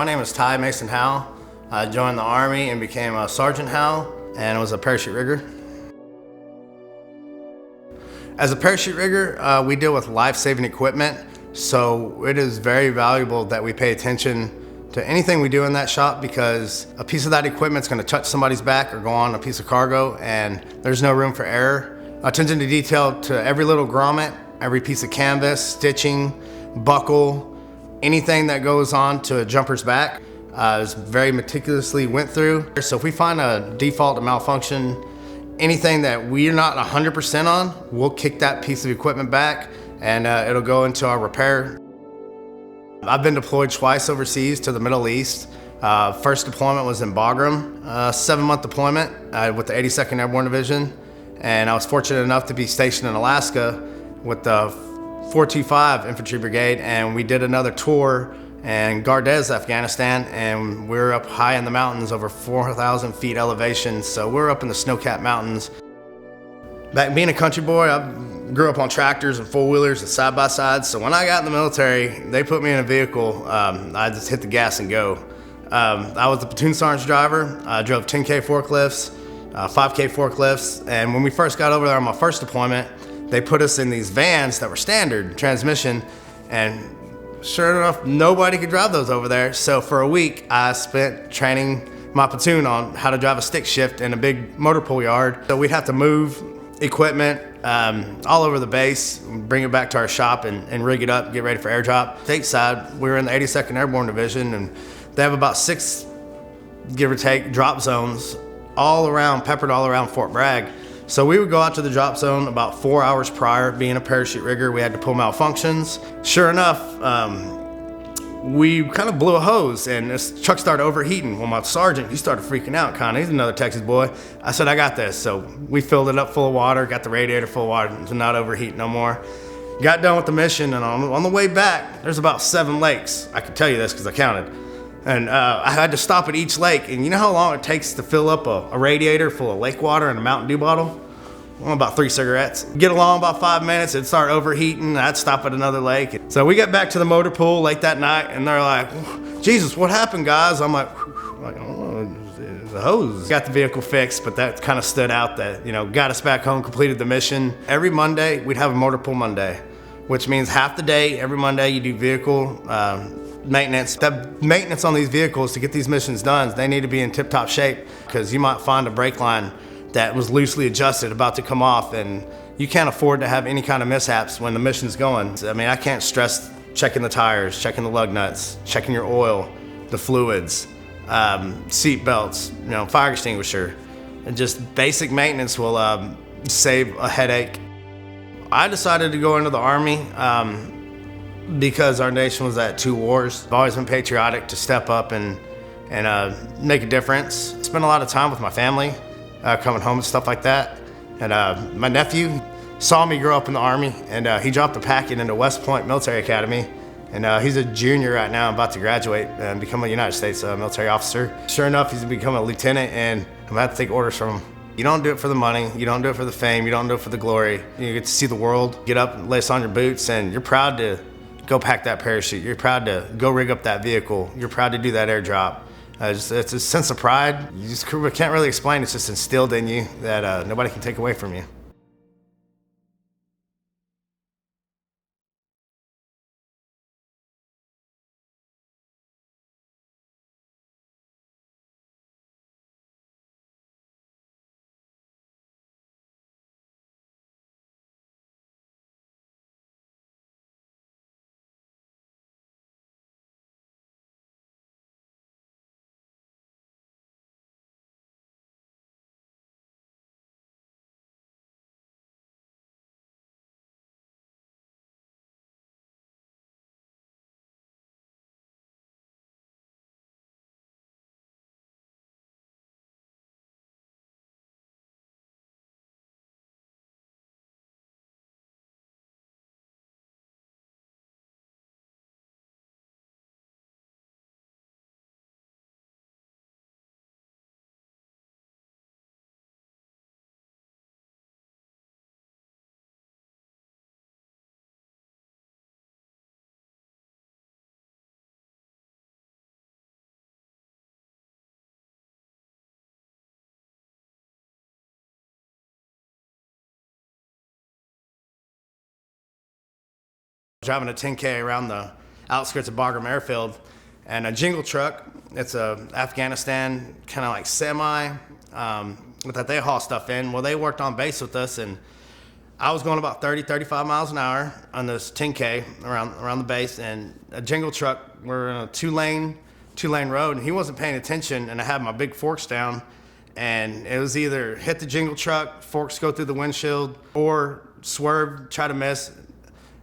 My name is Ty Mason Howell. I joined the Army and became a Sergeant Howell and was a parachute rigger. As a parachute rigger, we deal with life-saving equipment, so it is very valuable that we pay attention to anything we do in that shop, because a piece of that equipment is going to touch somebody's back or go on a piece of cargo, and there's no room for error. Attention to detail to every little grommet, every piece of canvas, stitching, buckle, anything that goes on to a jumper's back is very meticulously went through. So if we find a default, a malfunction, anything that we're not 100% on, we'll kick that piece of equipment back and it'll go into our repair. I've been deployed twice overseas to the Middle East. First deployment was in Bagram, 7-month deployment with the 82nd Airborne Division. And I was fortunate enough to be stationed in Alaska with the 425 Infantry Brigade, and we did another tour in Gardez, Afghanistan, and we were up high in the mountains, over 4,000 feet elevation, so we're up in the snow-capped mountains. Back being a country boy, I grew up on tractors and four-wheelers and side-by-sides, so when I got in the military, they put me in a vehicle, I just hit the gas and go. I was the platoon sergeant's driver. I drove 10K forklifts, 5K forklifts, and when we first got over there on my first deployment, they put us in these vans that were standard transmission, and sure enough, nobody could drive those over there. So for a week, I spent training my platoon on how to drive a stick shift in a big motor pool yard. So we'd have to move equipment all over the base, bring it back to our shop and rig it up, get ready for airdrop. Stateside, we were in the 82nd Airborne Division, and they have about 6, give or take, drop zones all around, peppered all around Fort Bragg. So we would go out to the drop zone about 4 hours prior. Being a parachute rigger, we had to pull malfunctions. Sure enough, we kind of blew a hose and this truck started overheating. Well, my sergeant, he started freaking out kind of. He's another Texas boy. I said, I got this. So we filled it up full of water, got the radiator full of water to not overheat no more. Got done with the mission, and on the way back, there's about 7 lakes. I can tell you this because I counted. And I had to stop at each lake. And you know how long it takes to fill up a radiator full of lake water in a Mountain Dew bottle? Well, about 3 cigarettes. Get along about 5 minutes, it'd start overheating. I'd stop at another lake. So we got back to the motor pool late that night, and they're like, Jesus, what happened, guys? I'm like, I don't know, the hose. Got the vehicle fixed, but that kind of stood out that, got us back home, completed the mission. Every Monday, we'd have a motor pool Monday, which means half the day, every Monday, you do vehicle maintenance. The maintenance on these vehicles to get these missions done, they need to be in tip-top shape, because you might find a brake line that was loosely adjusted about to come off, and you can't afford to have any kind of mishaps when the mission's going. I mean, I can't stress checking the tires, checking the lug nuts, checking your oil, the fluids, seat belts, fire extinguisher, and just basic maintenance will save a headache. I decided to go into the Army because our nation was at 2 wars. I've always been patriotic to step up and make a difference. Spent a lot of time with my family, coming home and stuff like that. And my nephew saw me grow up in the Army, and he dropped a packet into West Point Military Academy. And he's a junior right now, about to graduate and become a United States military officer. Sure enough, he's become a lieutenant, and I'm about to take orders from him. You don't do it for the money, you don't do it for the fame, you don't do it for the glory. You get to see the world, get up, lace on your boots, and you're proud to go pack that parachute. You're proud to go rig up that vehicle. You're proud to do that airdrop. It's a sense of pride. You just can't really explain. It's just instilled in you that nobody can take away from you. Driving a 10K around the outskirts of Bagram Airfield, and a jingle truck. It's a Afghanistan kind of like semi that they haul stuff in. Well, they worked on base with us, and I was going about 30, 35 miles an hour on this 10K around the base, and a jingle truck, we're in a two-lane road, and he wasn't paying attention, and I had my big forks down, and it was either hit the jingle truck, forks go through the windshield, or swerve, try to miss,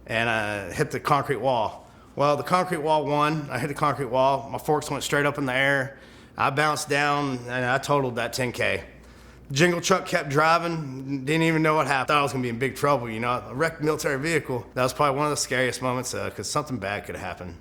and hit the concrete wall. Well, the concrete wall won. I hit the concrete wall. My forks went straight up in the air. I bounced down, and I totaled that 10K. Jingle truck kept driving, didn't even know what happened. Thought I was going to be in big trouble, a wrecked military vehicle. That was probably one of the scariest moments because something bad could have happened.